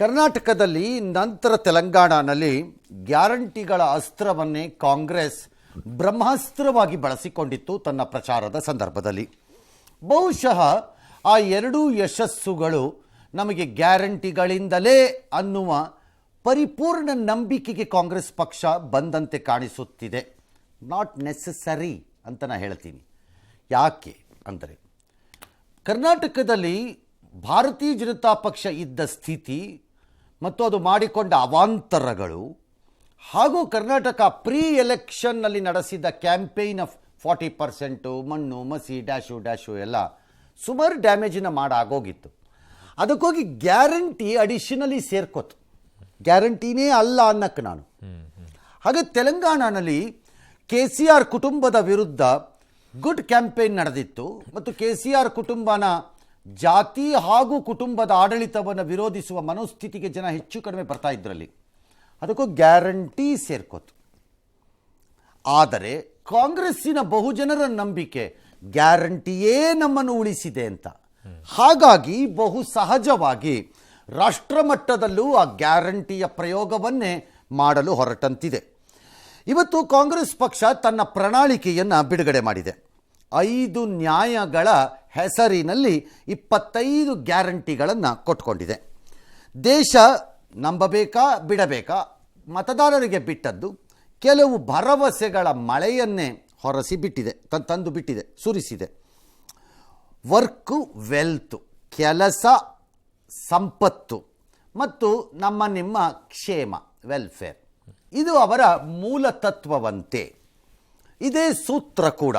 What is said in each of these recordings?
ಕರ್ನಾಟಕದಲ್ಲಿ ನಂತರ ತೆಲಂಗಾಣದಲ್ಲಿ ಗ್ಯಾರಂಟಿಗಳ ಅಸ್ತ್ರವನ್ನೇ ಕಾಂಗ್ರೆಸ್ ಬ್ರಹ್ಮಾಸ್ತ್ರವಾಗಿ ಬಳಸಿಕೊಂಡಿತ್ತು ತನ್ನ ಪ್ರಚಾರದ ಸಂದರ್ಭದಲ್ಲಿ. ಬಹುಶಃ ಆ ಎರಡೂ ಯಶಸ್ಸುಗಳು ನಮಗೆ ಗ್ಯಾರಂಟಿಗಳಿಂದಲೇ ಅನ್ನುವ ಪರಿಪೂರ್ಣ ನಂಬಿಕೆಗೆ ಕಾಂಗ್ರೆಸ್ ಪಕ್ಷ ಬಂದಂತೆ ಕಾಣಿಸುತ್ತಿದೆ. ನಾಟ್ ನೆಸೆಸರಿ ಅಂತ ನಾನು ಹೇಳ್ತೀನಿ. ಯಾಕೆ ಅಂದರೆ ಕರ್ನಾಟಕದಲ್ಲಿ ಭಾರತೀಯ ಜನತಾ ಪಕ್ಷ ಇದ್ದ ಸ್ಥಿತಿ ಮತ್ತು ಅದು ಮಾಡಿಕೊಂಡ ಅವಾಂತರಗಳು ಹಾಗೂ ಕರ್ನಾಟಕ ಪ್ರೀ ಎಲೆಕ್ಷನ್ನಲ್ಲಿ ನಡೆಸಿದ ಕ್ಯಾಂಪೇನ್ ಆಫ್ 40% ಮಣ್ಣು ಮಸಿ ಡ್ಯಾಶು ಎಲ್ಲ ಸುಮಾರು ಡ್ಯಾಮೇಜಿನ ಮಾಡಾಗೋಗಿತ್ತು. ಅದಕ್ಕೋಗಿ ಗ್ಯಾರಂಟಿ ಅಡಿಷನಲಿ ಸೇರ್ಕೋತು. ಗ್ಯಾರಂಟಿನೇ ಅಲ್ಲ ಅನ್ನಕ್ಕೆ ನಾನು. ಹಾಗೆ ತೆಲಂಗಾಣನಲ್ಲಿ KCR ಕುಟುಂಬದ ವಿರುದ್ಧ ಗುಡ್ ಕ್ಯಾಂಪೇನ್ ನಡೆದಿತ್ತು ಮತ್ತು KCR ಕುಟುಂಬನ ಜಾತಿ ಹಾಗೂ ಕುಟುಂಬದ ಆಡಳಿತವನ್ನು ವಿರೋಧಿಸುವ ಮನೋಸ್ಥಿತಿಗೆ ಜನ ಹೆಚ್ಚು ಕಡಿಮೆ ಬರ್ತಾ ಇದ್ರಲ್ಲಿ. ಅದಕ್ಕೂ ಗ್ಯಾರಂಟಿ ಸೇರ್ಕೋತು. ಆದರೆ ಕಾಂಗ್ರೆಸ್ಸಿನ ಬಹುಜನರ ನಂಬಿಕೆ ಗ್ಯಾರಂಟಿಯೇ ನಮ್ಮನ್ನು ಉಳಿಸಿದೆ ಅಂತ. ಹಾಗಾಗಿ ಬಹು ಸಹಜವಾಗಿ ರಾಷ್ಟ್ರಮಟ್ಟದಲ್ಲೂ ಆ ಗ್ಯಾರಂಟಿಯ ಪ್ರಯೋಗವನ್ನೇ ಮಾಡಲು ಹೊರಟಂತಿದೆ. ಇವತ್ತು ಕಾಂಗ್ರೆಸ್ ಪಕ್ಷ ತನ್ನ ಪ್ರಣಾಳಿಕೆಯನ್ನು ಬಿಡುಗಡೆ ಮಾಡಿದೆ. 5 ನ್ಯಾಯಗಳ ಹೆಸರಿನಲ್ಲಿ 25 ಗ್ಯಾರಂಟಿಗಳನ್ನು ಕೊಟ್ಕೊಂಡಿದೆ. ದೇಶ ನಂಬಬೇಕಾ ಬಿಡಬೇಕಾ ಮತದಾರರಿಗೆ ಬಿಟ್ಟದ್ದು. ಕೆಲವು ಭರವಸೆಗಳ ಮಳೆಯನ್ನೇ ಹೊರಸಿ ಬಿಟ್ಟಿದೆ, ತಂದು ಬಿಟ್ಟಿದೆ, ಸುರಿಸಿದೆ. ವರ್ಕು ವೆಲ್ತು, ಕೆಲಸ ಸಂಪತ್ತು ಮತ್ತು ನಿಮ್ಮ ಕ್ಷೇಮ ವೆಲ್ಫೇರ್, ಇದು ಅವರ ಮೂಲ ತತ್ವವಂತೆ. ಇದೇ ಸೂತ್ರ ಕೂಡ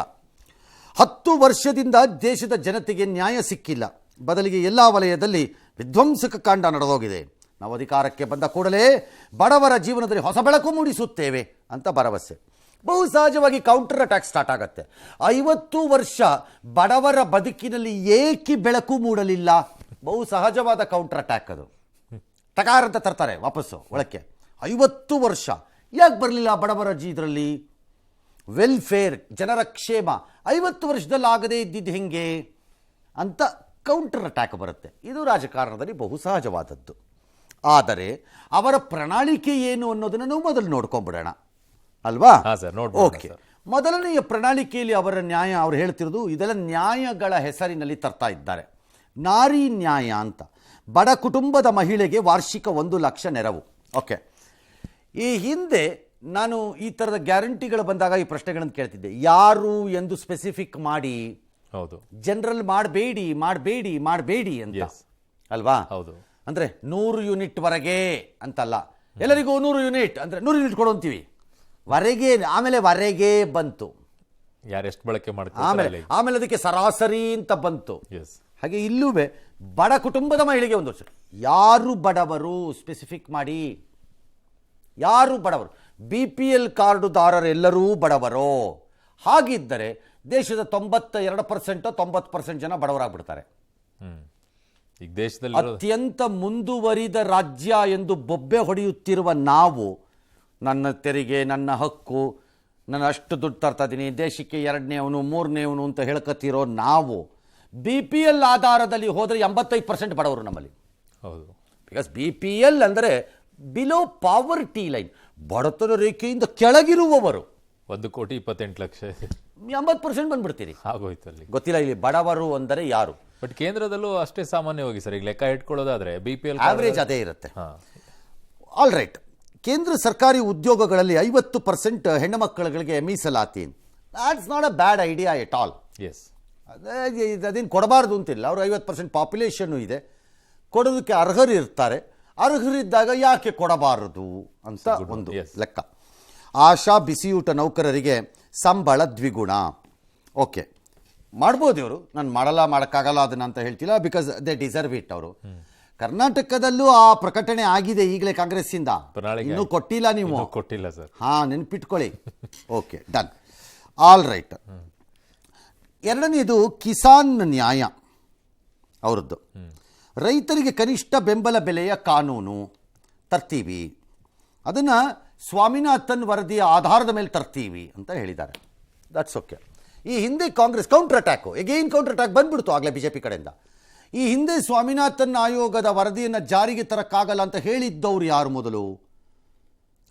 10 ವರ್ಷದಿಂದ ದೇಶದ ಜನತೆಗೆ ನ್ಯಾಯ ಸಿಕ್ಕಿಲ್ಲ. ಬದಲಿಗೆ ಎಲ್ಲ ವಲಯದಲ್ಲಿ ವಿಧ್ವಂಸಕ ಕಾಂಡ ನಡೆದೋಗಿದೆ. ನಾವು ಅಧಿಕಾರಕ್ಕೆ ಬಂದ ಕೂಡಲೇ ಬಡವರ ಜೀವನದಲ್ಲಿ ಹೊಸ ಬೆಳಕು ಮೂಡಿಸುತ್ತೇವೆ ಅಂತ ಭರವಸೆ. ಬಹು ಸಹಜವಾಗಿ ಕೌಂಟರ್ ಅಟ್ಯಾಕ್ ಸ್ಟಾರ್ಟ್ ಆಗುತ್ತೆ. 50 ವರ್ಷ ಬಡವರ ಬದುಕಿನಲ್ಲಿ ಏಕೆ ಬೆಳಕು ಮೂಡಲಿಲ್ಲ? ಬಹು ಸಹಜವಾದ ಕೌಂಟರ್ ಅಟ್ಯಾಕ್ ಅದು. ಟಕಾರ ಅಂತ ತರ್ತಾರೆ ವಾಪಸ್ಸು ಒಳಕ್ಕೆ. 50 ವರ್ಷ ಯಾಕೆ ಬರಲಿಲ್ಲ ಬಡವರ ಇದರಲ್ಲಿ? ವೆಲ್ಫೇರ್, ಜನರ ಕ್ಷೇಮ 50 ವರ್ಷದಲ್ಲಿ ಆಗದೇ ಇದ್ದಿದ್ದು ಹೆಂಗೆ ಅಂತ ಕೌಂಟರ್ ಅಟ್ಯಾಕ್ ಬರುತ್ತೆ. ಇದು ರಾಜಕಾರಣದಲ್ಲಿ ಬಹು ಸಹಜವಾದದ್ದು. ಆದರೆ ಅವರ ಪ್ರಣಾಳಿಕೆ ಏನು ಅನ್ನೋದನ್ನು ನಾವು ಮೊದಲು ನೋಡ್ಕೊಂಡ್ಬಿಡೋಣ ಅಲ್ವಾ? ಓಕೆ. ಮೊದಲನೆಯ ಪ್ರಣಾಳಿಕೆಯಲ್ಲಿ ಅವ್ರು ಹೇಳ್ತಿರೋದು ಇದೆಲ್ಲ ನ್ಯಾಯಗಳ ಹೆಸರಿನಲ್ಲಿ ತರ್ತಾ ಇದ್ದಾರೆ. ನಾರಿ ನ್ಯಾಯ ಅಂತ, ಬಡ ಕುಟುಂಬದ ಮಹಿಳೆಗೆ ವಾರ್ಷಿಕ 1 ಲಕ್ಷ ನೆರವು. ಓಕೆ, ಈ ಹಿಂದೆ ನಾನು ಈ ಥರದ ಗ್ಯಾರಂಟಿಗಳು ಬಂದಾಗ ಈ ಪ್ರಶ್ನೆಗಳನ್ನು ಕೇಳ್ತಿದ್ದೆ. ಯಾರು ಎಂದು ಸ್ಪೆಸಿಫಿಕ್ ಮಾಡಿ, ಹೌದು, ಜನರಲ್ ಮಾಡಬೇಡಿ ಅಂತ ಅಲ್ವಾ? ಹೌದು. ಅಂದರೆ 100 ಯೂನಿಟ್ ವರೆಗೆ ಅಂತಲ್ಲ. ಎಲ್ಲರಿಗೂ 100 ಯೂನಿಟ್ ಅಂದರೆ 100 ಯೂನಿಟ್ ಕೊಡೋಂತೀವಿ ವರೆಗೆ. ಆಮೇಲೆ ವರೆಗೆ ಬಂತು, ಯಾರೆಷ್ಟು ಬಳಕೆ ಮಾಡ್ತಾರೆ, ಆಮೇಲೆ ಅದಕ್ಕೆ ಸರಾಸರಿ ಅಂತ ಬಂತು. ಹಾಗೆ ಇಲ್ಲೂ ಬಡ ಕುಟುಂಬದ ಮಹಿಳೆಗೆ 1 ವರ್ಷ. ಯಾರು ಬಡವರು ಸ್ಪೆಸಿಫಿಕ್ ಮಾಡಿ. ಯಾರು ಬಡವರು? BPL ಕಾರ್ಡುದಾರರೆಲ್ಲರೂ ಬಡವರು. ಹಾಗಿದ್ದರೆ ದೇಶದ 92% 90% ಜನ ಬಡವರಾಗ್ಬಿಡ್ತಾರೆ. ಈಗ ದೇಶದಲ್ಲಿ ಅತ್ಯಂತ ಮುಂದುವರಿದ ರಾಜ್ಯ ಎಂದು ಬೊಬ್ಬೆ ಹೊಡೆಯುತ್ತಿರುವ ನಾವು, ನನ್ನ ತೆರಿಗೆ, ನನ್ನ ಹಕ್ಕು, ನಾನು ಅಷ್ಟು ದುಡ್ಡು ತರ್ತಾ ಇದ್ದೀನಿ, ದೇಶಕ್ಕೆ 2ನೇವನು 3ನೇವನು ಅಂತ ಹೇಳ್ಕತ್ತಿರೋ ನಾವು BPL ಆಧಾರದಲ್ಲಿ ಹೋದರೆ 85% ಬಡವರು ನಮ್ಮಲ್ಲಿ. ಹೌದು. ಬಿಕಾಸ್ BPL ಅಂದರೆ ಬಿಲೋ ಪಾವರ್ಟಿ ಲೈನ್, ಬಡತನ ರೇಖೆಯಿಂದ ಕೆಳಗಿರುವವರು. 1,28,00,000 80% ಬಂದ್ಬಿಡ್ತೀರಿ. ಆಗೋಯ್ತು ಅಲ್ಲಿ. ಗೊತ್ತಿಲ್ಲ ಇಲ್ಲಿ ಬಡವರು ಅಂದರೆ ಯಾರು. ಬಟ್ ಕೇಂದ್ರದಲ್ಲೂ ಅಷ್ಟೇ ಸಾಮಾನ್ಯವಾಗಿ ಸರ್. ಈಗ ಲೆಕ್ಕ ಇಟ್ಕೊಳ್ಳೋದಾದ್ರೆ BPL ಆವರೇಜ್ ಅದೇ ಇರುತ್ತೆ. All right. ಕೇಂದ್ರ ಸರ್ಕಾರಿ ಉದ್ಯೋಗಗಳಲ್ಲಿ 50% ಹೆಣ್ಣು ಮಕ್ಕಳುಗಳಿಗೆ ಮೀಸಲಾತಿ. That's not a bad idea at all. Yes, ಅದೇನು ಕೊಡಬಾರ್ದು ಅಂತಿಲ್ಲ. ಅವರು 50% ಪಾಪ್ಯುಲೇಷನ್ನು ಇದೆ, ಕೊಡೋದಕ್ಕೆ ಅರ್ಹರು ಇರ್ತಾರೆ. ಅರ್ಹರಿದ್ದಾಗ ಯಾಕೆ ಕೊಡಬಾರದು ಅಂತ ಒಂದು ಲೆಕ್ಕ. ಆಶಾ ಬಿಸಿಯೂಟ ನೌಕರರಿಗೆ ಸಂಬಳ ದ್ವಿಗುಣ. ಓಕೆ, ಮಾಡ್ಬೋದು ಇವರು. ನಾನು ಮಾಡೋಕ್ಕಾಗಲ್ಲ ಅದನ್ನ ಅಂತ ಹೇಳ್ತಿಲ್ಲ, ಬಿಕಾಸ್ ದೇ ಡಿಸರ್ವ್ ಇಟ್. ಅವರು ಕರ್ನಾಟಕದಲ್ಲೂ ಆ ಪ್ರಕಟಣೆ ಆಗಿದೆ ಈಗಲೇ ಕಾಂಗ್ರೆಸ್ಸಿಂದ. ಇನ್ನೂ ಕೊಟ್ಟಿಲ್ಲ ನೀವು? ಕೊಟ್ಟಿಲ್ಲ ಸರ್. ನೆನ್ಪಿಟ್ಕೊಳ್ಳಿ. Okay, done. All right. ಎರಡನೇದು ಕಿಸಾನ್ ನ್ಯಾಯ ಅವರದ್ದು. ರೈತರಿಗೆ ಕನಿಷ್ಠ ಬೆಂಬಲ ಬೆಲೆಯ ಕಾನೂನು ತರ್ತೀವಿ, ಅದನ್ನು ಸ್ವಾಮಿನಾಥನ್ ವರದಿಯ ಆಧಾರದ ಮೇಲೆ ತರ್ತೀವಿ ಅಂತ ಹೇಳಿದ್ದಾರೆ. That's okay. ಈ ಹಿಂದೆ ಕಾಂಗ್ರೆಸ್ ಕೌಂಟರ್ ಅಟ್ಯಾಕ್ ಬಂದ್ಬಿಡ್ತು ಆಗಲೇ BJP ಕಡೆಯಿಂದ. ಈ ಹಿಂದೆ ಸ್ವಾಮಿನಾಥನ್ ಆಯೋಗದ ವರದಿಯನ್ನು ಜಾರಿಗೆ ತರಕ್ಕಾಗಲ್ಲ ಅಂತ ಹೇಳಿದ್ದವ್ರು ಯಾರು ಮೊದಲು?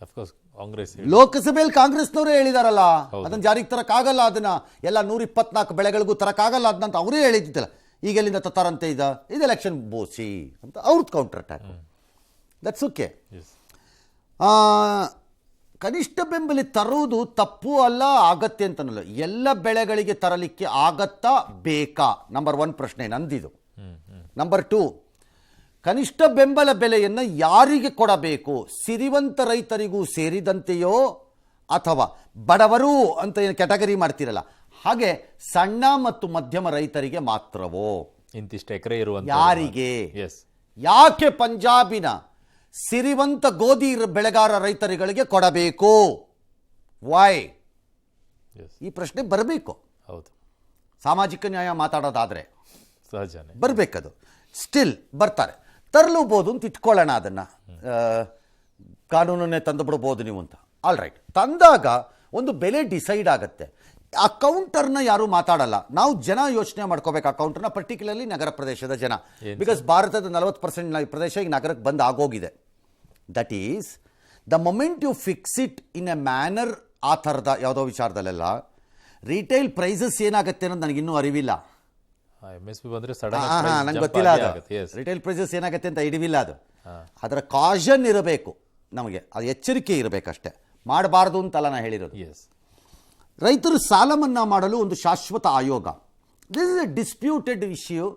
ಅಫ್ಕೋರ್ಸ್ ಕಾಂಗ್ರೆಸ್. ಲೋಕಸಭೆಯಲ್ಲಿ ಕಾಂಗ್ರೆಸ್ನವರೇ ಹೇಳಿದಾರಲ್ಲ, ಅದನ್ನ ಜಾರಿಗೆ ತರಕ್ಕಾಗಲ್ಲ, ಅದನ್ನ ಎಲ್ಲ 124 ಬೆಳೆಗಳಿಗೂ ತರಕ್ಕಾಗಲ್ಲ ಅದನ್ನಂತ ಅವರೇ ಹೇಳಿದ್ದಿಲ್ಲ. ಈಗ ಎಲ್ಲಿಂದ ತತ್ತಾರಂತೆ ಇದು ಎಲೆಕ್ಷನ್ ಬೋಸಿ ಅಂತ ಅವ್ರದ್ದು ಕೌಂಟರ್ ಅಟ್ಯಾಕ್. That's okay. ಕನಿಷ್ಠ ಬೆಂಬಲ ತರುವುದು ತಪ್ಪು ಅಲ್ಲ, ಆಗತ್ತೆ ಅಂತನಲ್ಲ. ಎಲ್ಲ ಬೆಳೆಗಳಿಗೆ ತರಲಿಕ್ಕೆ ಆಗತ್ತಾ ಬೇಕಾ? ನಂಬರ್ 1 ಪ್ರಶ್ನೆ ನಂದಿದು. ನಂಬರ್ 2, ಕನಿಷ್ಠ ಬೆಂಬಲ ಬೆಲೆಯನ್ನು ಯಾರಿಗೆ ಕೊಡಬೇಕು? ಸಿರಿವಂತ ರೈತರಿಗೂ ಸೇರಿದಂತೆಯೋ ಅಥವಾ ಬಡವರು ಅಂತ ಏನು ಕ್ಯಾಟಗರಿ ಮಾಡ್ತಿರಲ್ಲ ಹಾಗೆ ಸಣ್ಣ ಮತ್ತು ಮಧ್ಯಮ ರೈತರಿಗೆ ಮಾತ್ರವೋ? ಇಂತಿಷ್ಟು ಎಕರೆ ಇರುವಂತ ಯಾರಿಗೆ? ಯಾಕೆ ಪಂಜಾಬಿನ ಸಿರಿವಂತ ಗೋಧಿ ಬೆಳೆಗಾರ ರೈತರುಗಳಿಗೆ ಕೊಡಬೇಕು? ವೈ? ಈ ಪ್ರಶ್ನೆ ಬರಬೇಕು. ಹೌದು, ಸಾಮಾಜಿಕ ನ್ಯಾಯ ಮಾತಾಡೋದಾದ್ರೆ ಸಹಜನೇ ಬರಬೇಕದು. ಸ್ಟಿಲ್ ಬರ್ತಾರೆ, ತರಲೂಬೋದು ಅಂತ ಇಟ್ಕೊಳ್ಳೋಣ, ಅದನ್ನು ಕಾನೂನನ್ನೇ ತಂದು ಬಿಡ್ಬೋದು ನೀವು ಅಂತ. ಆಲ್ ರೈಟ್, ತಂದಾಗ ಒಂದು ಬೆಲೆ ಡಿಸೈಡ್ ಆಗುತ್ತೆ. ಆ ಕೌಂಟರ್ನ ಯಾರು ಮಾತಾಡಲ್ಲ. ನಾವು ಜನ ಯೋಚನೆ ಮಾಡ್ಕೋಬೇಕು ಆ ಕೌಂಟರ್ನ, ಪರ್ಟಿಕ್ಯುಲರ್ಲಿ ನಗರ ಪ್ರದೇಶದ ಜನ. ಬಿಕಾಸ್ ಭಾರತದ 40% ಪ್ರದೇಶ ಈಗ ನಗರಕ್ಕೆ ಬಂದು ಆಗೋಗಿದೆ. That is the moment you fix it in a manner, ಆ ಥರದ ಯಾವುದೋ ವಿಚಾರದಲ್ಲೆಲ್ಲ ರಿಟೇಲ್ ಪ್ರೈಸಸ್ ಏನಾಗುತ್ತೆ ಅನ್ನೋದು ನನಗಿನ್ನೂ ಅರಿವಿಲ್ಲ. ನಂಗೆ ಗೊತ್ತಿಲ್ಲ ಅದು ರಿಟೇಲ್ ಪ್ರೈಸಸ್ ಏನಾಗುತ್ತೆ ಅಂತ ಹಿಡಿವಿಲ್ಲ. ಅದು ಅದರ ಕಾಷನ್ ಇರಬೇಕು, ನಮಗೆ ಅದು ಎಚ್ಚರಿಕೆ ಇರಬೇಕಷ್ಟೇ, ಮಾಡಬಾರ್ದು ಅಂತಲ್ಲ ನಾನು ಹೇಳಿರೋದು. ರೈತರು ಸಾಲ ಮನ್ನಾ ಮಾಡಲು ಒಂದು ಶಾಶ್ವತ ಆಯೋಗ. This is A disputed issue.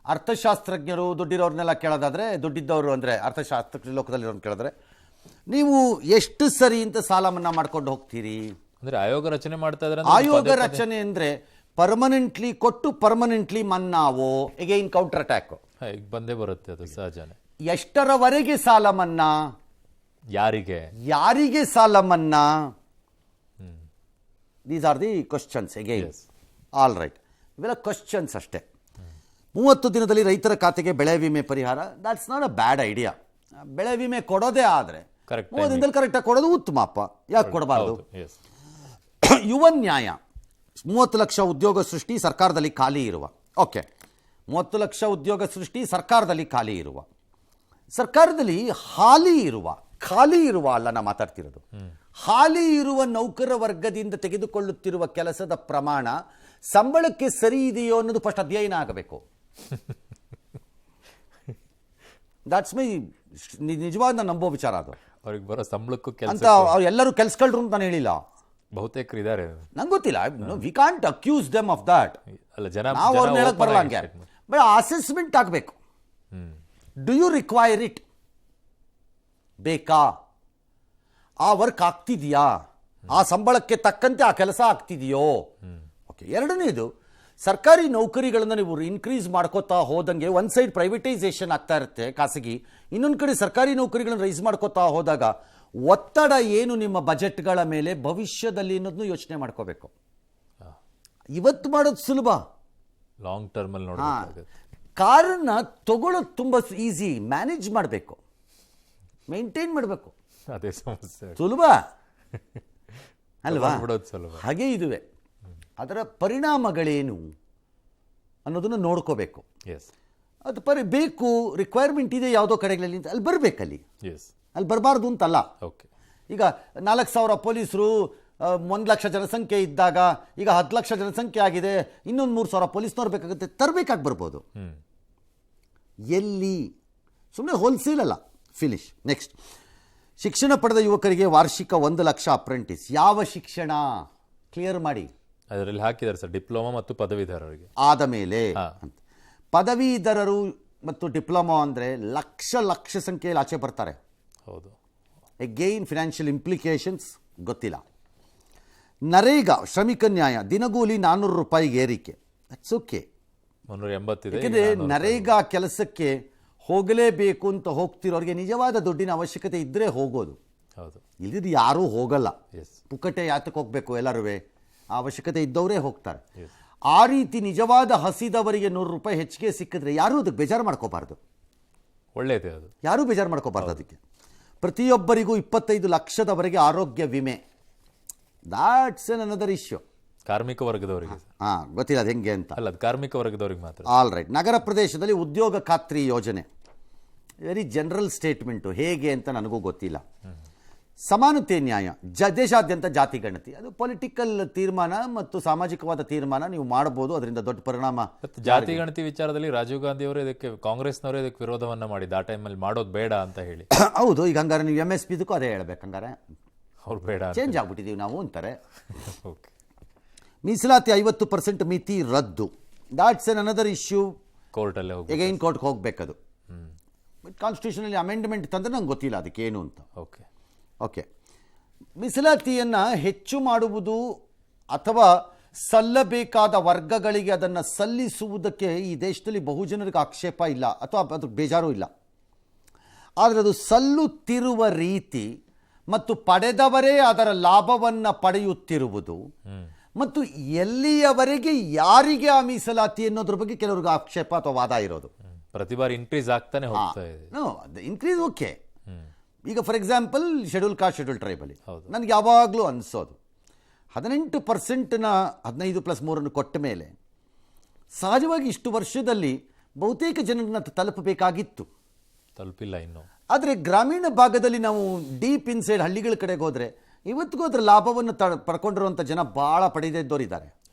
ಅರ್ಥಶಾಸ್ತ್ರಜ್ಞರು ದುಡ್ಡಿರೋರ್ನೆಲ್ಲ ಕೇಳೋದಾದರೆ, ದುಡ್ಡಿದ್ದವರು ಅಂದರೆ ಅರ್ಥಶಾಸ್ತ್ರ ಲೋಕದಲ್ಲಿರೋರು ಕೇಳಿದ್ರೆ, ನೀವು ಎಷ್ಟು ಸರಿ ಅಂತ ಸಾಲ ಮನ್ನಾ ಮಾಡ್ಕೊಂಡು ಹೋಗ್ತೀರಿ? ಅಂದರೆ ಆಯೋಗ ರಚನೆ ಮಾಡ್ತಾ ಇದ್ದಾರೆ. ಆಯೋಗ ರಚನೆ ಅಂದರೆ ಪರ್ಮನೆಂಟ್ಲಿ ಕೊಟ್ಟು ಪರ್ಮನೆಂಟ್ಲಿ ಮನ್ನಾವೋ? ಎಗೈನ್ ಕೌಂಟರ್ ಅಟ್ಯಾಕ್ ಬಂದೇ ಬರುತ್ತೆ, ಅದು ಸಹಜನೇ. ಎಷ್ಟರವರೆಗೆ ಸಾಲ ಮನ್ನಾ? ಯಾರಿಗೆ ಸಾಲ ಮನ್ನಾ? These are the questions again. All right, ಇವೆಲ್ಲ ಕ್ವಶನ್ಸ್ ಅಷ್ಟೇ. 30 ದಿನದಲ್ಲಿ ರೈತರ ಖಾತೆಗೆ ಬೆಳೆ ವಿಮೆ ಪರಿಹಾರ, that's not a bad idea. ಬೆಳೆ ವಿಮೆ ಕೊಡೋದೇ ಆದರೆ 30 ದಿನದಲ್ಲಿ ಕರೆಕ್ಟಾಗಿ ಕೊಡೋದು ಉತ್ತಮಪ್ಪ, ಯಾಕೆ ಕೊಡಬಾರ್ದು? ಯುವ ನ್ಯಾಯ, 30 ಲಕ್ಷ ಉದ್ಯೋಗ ಸೃಷ್ಟಿ ಸರ್ಕಾರದಲ್ಲಿ ಖಾಲಿ ಇರುವ. ಓಕೆ, 30 ಲಕ್ಷ ಉದ್ಯೋಗ ಸೃಷ್ಟಿ ಸರ್ಕಾರದಲ್ಲಿ ಖಾಲಿ ಇರುವ. ಸರ್ಕಾರದಲ್ಲಿ ಖಾಲಿ ಇರುವ ಅಲ್ಲ ನಾ ಮಾತಾಡ್ತಿರೋದು. ಹಾಲಿ ಇರುವ ನೌಕರ ವರ್ಗದಿಂದ ತೆಗೆದುಕೊಳ್ಳುತ್ತಿರುವ ಕೆಲಸದ ಪ್ರಮಾಣ ಸಂಬಳಕ್ಕೆ ಸರಿ ಇದೆಯೋ ಅನ್ನೋದು ಫಸ್ಟ್ ಅಧ್ಯಯನ ಆಗಬೇಕು. ದಾಟ್ಸ್ ಮೈ ನಿಜವಾದ ನಾನು ನಂಬೋ ವಿಚಾರ ಅದು. ಅವ್ರಿಗೆ ಬರೋ ಸಂಬಳಕ್ಕೂ ಅಂತ ಎಲ್ಲರೂ ಕೆಲಸಗಳು ಅಂತ ನಾನು ಹೇಳಿಲ್ಲ, ಬಹುತೇಕರು ಇದ್ದಾರೆ, ನಂಗೆ ಗೊತ್ತಿಲ್ಲ. We can't accuse them of that. ನಾವು ಅವ್ರನ್ನ ಹೇಳಕ್ ಬರಲ್ಲ ಹಂಗೆ. ಬಟ್ ಅಸೆಸ್ಮೆಂಟ್ ಆಗಬೇಕು. Do you require it? ಬೇಕಾ? ಆ ವರ್ಕ್ ಆಗ್ತಿದೆಯಾ? ಆ ಸಂಬಳಕ್ಕೆ ತಕ್ಕಂತೆ ಆ ಕೆಲಸ ಆಗ್ತಿದೆಯೋ? ಓಕೆ. ಎರಡನೇದು, ಸರ್ಕಾರಿ ನೌಕರಿಗಳನ್ನು ನೀವು ಇನ್ಕ್ರೀಸ್ ಮಾಡ್ಕೋತಾ ಹೋದಂಗೆ ಒಂದು ಸೈಡ್ ಪ್ರೈವೇಟೈಸೇಷನ್ ಆಗ್ತಾ ಇರುತ್ತೆ ಖಾಸಗಿ, ಇನ್ನೊಂದು ಕಡೆ ಸರ್ಕಾರಿ ನೌಕರಿಗಳನ್ನು ರೈಸ್ ಮಾಡ್ಕೋತಾ ಹೋದಾಗ ಒತ್ತಡ ಏನು ನಿಮ್ಮ ಬಜೆಟ್ಗಳ ಮೇಲೆ ಭವಿಷ್ಯದಲ್ಲಿ ಅನ್ನೋದನ್ನು ಯೋಚನೆ ಮಾಡ್ಕೋಬೇಕು. ಇವತ್ತು ಮಾಡೋದು ಸುಲಭ, ಲಾಂಗ್ ಟರ್ಮಲ್ಲಿ ನೋಡಿ. ಕಾರನ್ನ ತಗೊಳ್ಳೋದು ತುಂಬ ಈಸಿ, ಮ್ಯಾನೇಜ್ ಮಾಡಬೇಕು, ಮೇಂಟೈನ್ ಮಾಡಬೇಕು, ಅದೇ ಸಮಸ್ಯೆ. ಸುಲಭ ಅಲ್ವಾ? ಹಾಗೆ ಇದುವೆ. ಅದರ ಪರಿಣಾಮಗಳೇನು ಅನ್ನೋದನ್ನು ನೋಡ್ಕೋಬೇಕು. ಅದು ಬೇಕು, ರಿಕ್ವೈರ್ಮೆಂಟ್ ಇದೆ ಯಾವುದೋ ಕಡೆಗಳಲ್ಲಿ, ಅಲ್ಲಿ ಬರಬೇಕಲ್ಲಿ, ಅಲ್ಲಿ ಬರಬಾರ್ದು ಅಂತಲ್ಲ. ಈಗ 4,000 ಪೊಲೀಸರು 1 ಲಕ್ಷ ಜನಸಂಖ್ಯೆ ಇದ್ದಾಗ ಈಗ 10 ಲಕ್ಷ ಜನಸಂಖ್ಯೆ ಆಗಿದೆ, ಇನ್ನೊಂದು 3,000 ಪೊಲೀಸ್ನವ್ರು ಬೇಕಾಗುತ್ತೆ, ತರಬೇಕಾಗಿ ಬರ್ಬೋದು. ಎಲ್ಲಿ? ಸುಮ್ಮನೆ ಹೋಲ್ಸೇಲ್ ಅಲ್ಲ, ಫಿನಿಶ್. ನೆಕ್ಸ್ಟ್, ಶಿಕ್ಷಣ ಪಡೆದ ಯುವಕರಿಗೆ ವಾರ್ಷಿಕ 1 ಲಕ್ಷ ಅಪ್ರೆಂಟಿಸ್. ಯಾವ ಶಿಕ್ಷಣ? ಕ್ಲಿಯರ್ ಮಾಡಿ. ಅದರಲ್ಲಿ ಹಾಕಿದ್ದಾರೆ ಸರ್, ಡಿಪ್ಲೊಮಾ ಮತ್ತು ಪದವೀಧರರಿಗೆ. ಆದ ಮೇಲೆ ಪದವೀಧರರು ಮತ್ತು ಡಿಪ್ಲೊಮಾ ಅಂದರೆ ಲಕ್ಷ ಸಂಖ್ಯೆಯಲ್ಲಿ ಆಚೆ ಬರ್ತಾರೆ. ಹೌದು. ಎಗೈನ್ ಫಿನಾನ್ಷಿಯಲ್ ಇಂಪ್ಲಿಕೇಶನ್ಸ್ ಗೊತ್ತಿಲ್ಲ. ನರೇಗಾ ಶ್ರಮಿಕ ನ್ಯಾಯ, ದಿನಗೂಲಿ 400 ರೂಪಾಯಿಗೆ ಏರಿಕೆ. ದಟ್ಸ್ ಓಕೆ, 380 ಇದೆ. ಯಾಕೆಂದರೆ ನರೇಗಾ ಕೆಲಸಕ್ಕೆ ಹೋಗಲೇಬೇಕು ಅಂತ ಹೋಗ್ತಿರೋರಿಗೆ ನಿಜವಾದ ದುಡ್ಡಿನ ಅವಶ್ಯಕತೆ ಇದ್ದರೆ ಹೋಗೋದು. ಹೌದು, ಇಲ್ಲಿದ್ದು ಯಾರೂ ಹೋಗಲ್ಲ. ಪುಕ್ಕಟೆ ಯಾತಕ್ಕೆ ಹೋಗಬೇಕು? ಎಲ್ಲರೂ ಆ ಅವಶ್ಯಕತೆ ಇದ್ದವರೇ ಹೋಗ್ತಾರೆ. ಆ ರೀತಿ ನಿಜವಾದ ಹಸಿದವರಿಗೆ 100 ರೂಪಾಯಿ ಹೆಚ್ಚಿಗೆ ಸಿಕ್ಕಿದ್ರೆ ಯಾರೂ ಅದಕ್ಕೆ ಬೇಜಾರು ಮಾಡ್ಕೋಬಾರ್ದು. ಒಳ್ಳೆಯದೇ ಅದು, ಯಾರೂ ಬೇಜಾರು ಮಾಡ್ಕೋಬಾರ್ದು. ಅದಕ್ಕೆ ಪ್ರತಿಯೊಬ್ಬರಿಗೂ 25 ಲಕ್ಷದವರೆಗೆ ಆರೋಗ್ಯ ವಿಮೆ. That's N another issue. ಕಾರ್ಮಿಕ ವರ್ಗದವರಿಗೆ ಸರ್. ಗೊತ್ತಿಲ್ಲ ಅದು ಹೆಂಗೆ ಅಂತ. ಅಲ್ಲ, ಅದು ಕಾರ್ಮಿಕ ವರ್ಗದವರಿಗೆ ಮಾತ್ರ. All right. ನಗರ ಪ್ರದೇಶದಲ್ಲಿ ಉದ್ಯೋಗ ಖಾತ್ರಿ ಯೋಜನೆ ವೆರಿ ಜನರಲ್ ಸ್ಟೇಟ್ಮೆಂಟು, ಹೇಗೆ ಅಂತ ನನಗೂ ಗೊತ್ತಿಲ್ಲ. ಸಮಾನತೆ ನ್ಯಾಯ, ದೇಶಾದ್ಯಂತ ಜಾತಿ ಗಣತಿ, ಅದು ಪೊಲಿಟಿಕಲ್ ತೀರ್ಮಾನ ಮತ್ತು ಸಾಮಾಜಿಕವಾದ ತೀರ್ಮಾನ, ನೀವು ಮಾಡಬಹುದು, ಅದರಿಂದ ದೊಡ್ಡ ಪರಿಣಾಮ. ಜಾತಿ ಗಣತಿ ವಿಚಾರದಲ್ಲಿ ರಾಜೀವ್ ಗಾಂಧಿ ಅವರು ಇದಕ್ಕೆ, ಕಾಂಗ್ರೆಸ್ನವರು ಇದಕ್ಕೆ ವಿರೋಧವನ್ನ ಮಾಡಿದ್ದು, ಆ ಟೈಮಲ್ಲಿ ಮಾಡೋದು ಬೇಡ ಅಂತ ಹೇಳಿ. ಹೌದು, ಈಗ ಹಂಗಾರೆ ನೀವು MSP ಇದಕ್ಕೂ ಅದೇ ಹೇಳ್ಬೇಕು, ಹಂಗಾರೆ ಅವ್ರು ಬೇಡ, ಚೇಂಜ್ ಆಗ್ಬಿಟ್ಟಿದೀವಿ ನಾವು ಅಂತಾರೆ. ಓಕೆ. ಮೀಸಲಾತಿ 50% ಮಿತಿ ರದ್ದು, ದಾಟ್ಸ್ ಎನ್ ಅನದರ್ ಇಶ್ಯೂ. ಕೋರ್ಟಲ್ಲೇ ಹೋಗಿ ಎಗೈನ್ ಕೋರ್ಟ್ಗೆ ಹೋಗ್ಬೇಕದು. ಬಟ್ ಕಾನ್ಸ್ಟಿಟ್ಯೂಷನಲ್ಲಿ ಅಮೆಂಡ್ಮೆಂಟ್ ತಂದರೆ ನಂಗೆ ಗೊತ್ತಿಲ್ಲ ಅದಕ್ಕೇನು ಅಂತ. ಓಕೆ. ಮೀಸಲಾತಿಯನ್ನು ಹೆಚ್ಚು ಮಾಡುವುದು ಅಥವಾ ಸಲ್ಲಬೇಕಾದ ವರ್ಗಗಳಿಗೆ ಅದನ್ನು ಸಲ್ಲಿಸುವುದಕ್ಕೆ ಈ ದೇಶದಲ್ಲಿ ಬಹುಜನರಿಗೆ ಆಕ್ಷೇಪ ಇಲ್ಲ ಅಥವಾ ಅದಕ್ಕೆ ಬೇಜಾರೂ ಇಲ್ಲ. ಆದರೆ ಅದು ಸಲ್ಲುತ್ತಿರುವ ರೀತಿ ಮತ್ತು ಪಡೆದವರೇ ಅದರ ಲಾಭವನ್ನು ಪಡೆಯುತ್ತಿರುವುದು ಮತ್ತು ಎಲ್ಲಿಯವರೆಗೆ ಯಾರಿಗೆ ಆ ಮೀಸಲಾತಿ ಅನ್ನೋದ್ರ ಬಗ್ಗೆ ಕೆಲವ್ರಿಗೆ ಆಕ್ಷೇಪ ಅಥವಾ ವಾದ ಇರೋದು. ಪ್ರತಿ ಬಾರಿ ಇನ್ಕ್ರೀಸ್ ಆಗ್ತಾನೆ ಹೋಗ್ತಾ ಇದೆ. Increase okay. ಈಗ for example schedule caste, schedule ಟ್ರೈಬಲ್ಲಿ ನನಗೆ ಯಾವಾಗಲೂ ಅನಿಸೋದು 18% 15+3 ಕೊಟ್ಟ ಮೇಲೆ ಸಹಜವಾಗಿ ಇಷ್ಟು ವರ್ಷದಲ್ಲಿ ಬಹುತೇಕ ಜನರನ್ನ ತಲುಪಬೇಕಾಗಿತ್ತು, ತಲುಪಿಲ್ಲ ಇನ್ನು. ಆದರೆ ಗ್ರಾಮೀಣ ಭಾಗದಲ್ಲಿ ನಾವು ಡೀಪ್ ಇನ್ಸೈಡ್ ಹಳ್ಳಿಗಳ ಕಡೆಗೆ ಹೋದರೆ ಇವತ್ತಿಗೂ ಅದರ ಲಾಭವನ್ನು ಪಡ್ಕೊಂಡಿರುವಂಥ ಜನ ಭಾಳ ಪಡೆದಿದ್ದವರಿದ್ದಾರೆ.